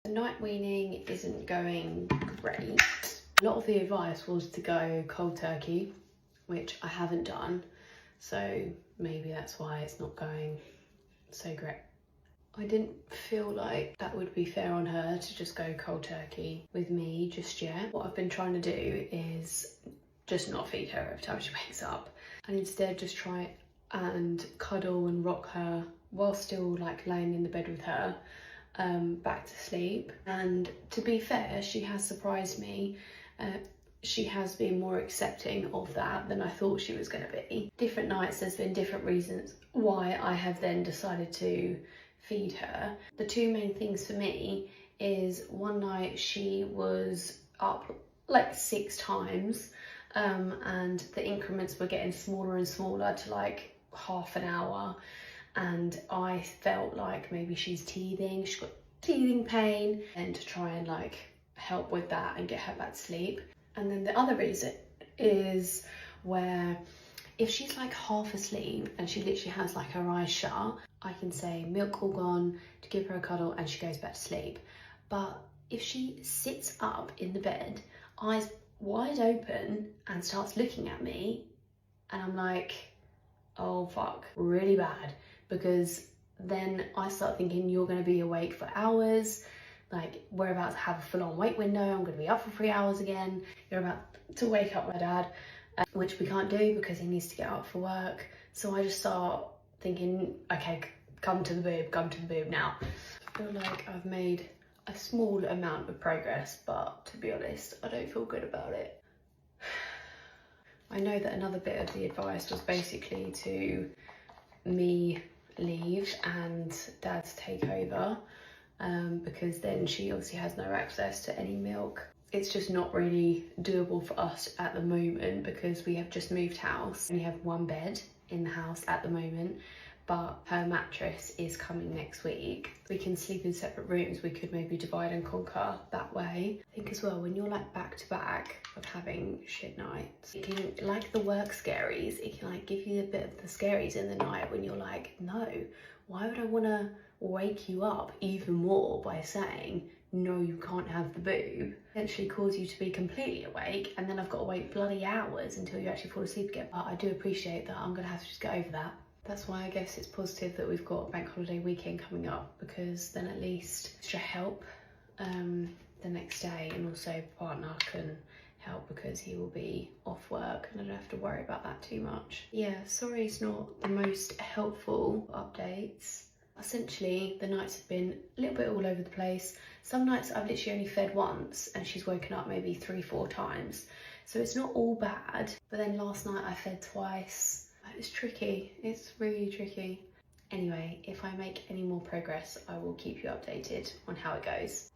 The night weaning isn't going great. A lot of the advice was to go cold turkey, which I haven't done, so maybe that's why it's not going so great. I didn't feel like that would be fair on her to just go cold turkey with me just yet. What I've been trying to do is just not feed her every time she wakes up, and instead just try and cuddle and rock her while still like laying in the bed with her back to sleep. And to be fair, she has surprised me. She has been more accepting of that than I thought she was going to be. Different nights there's been different reasons why I have then decided to feed her. The two main things for me is one night she was up like 6 times and the increments were getting smaller and smaller to like half an hour, and I felt like maybe she's teething, she's got teething pain, and to try and like help with that and get her back to sleep. And then the other reason is where if she's like half asleep and she literally has like her eyes shut, I can say milk all gone to give her a cuddle and she goes back to sleep. But if she sits up in the bed, eyes wide open, and starts looking at me, and I'm like, oh fuck, really bad, because then I start thinking you're going to be awake for hours, like we're about to have a full-on wake window, I'm going to be up for 3 hours again, you're about to wake up my dad, which we can't do because he needs to get up for work. So I just start thinking, okay, come to the boob now. I feel like I've made a small amount of progress, but to be honest, I don't feel good about it. I know that another bit of the advice was basically to me leave and dad take over, because then she obviously has no access to any milk. It's just not really doable for us at the moment because we have just moved house. We have one bed in the house at the moment, but her mattress is coming next week. We can sleep in separate rooms. We could maybe divide and conquer that way. I think as well, when you're like back to back of having shit nights, it can, like the work scaries, it can like give you a bit of the scaries in the night when you're like, no, why would I want to wake you up even more by saying, no, you can't have the boob, essentially cause you to be completely awake, and then I've got to wait bloody hours until you actually fall asleep again. But I do appreciate that. I'm gonna have to just get over that. That's why I guess it's positive that we've got bank holiday weekend coming up, because then at least extra help the next day, and also partner can help because he will be off work and I don't have to worry about that too much. Yeah, sorry it's not the most helpful updates. Essentially, the nights have been a little bit all over the place. Some nights I've literally only fed once and she's woken up maybe 3-4 times. So it's not all bad. But then last night I fed twice. It's tricky. It's really tricky. Anyway, if I make any more progress, I will keep you updated on how it goes.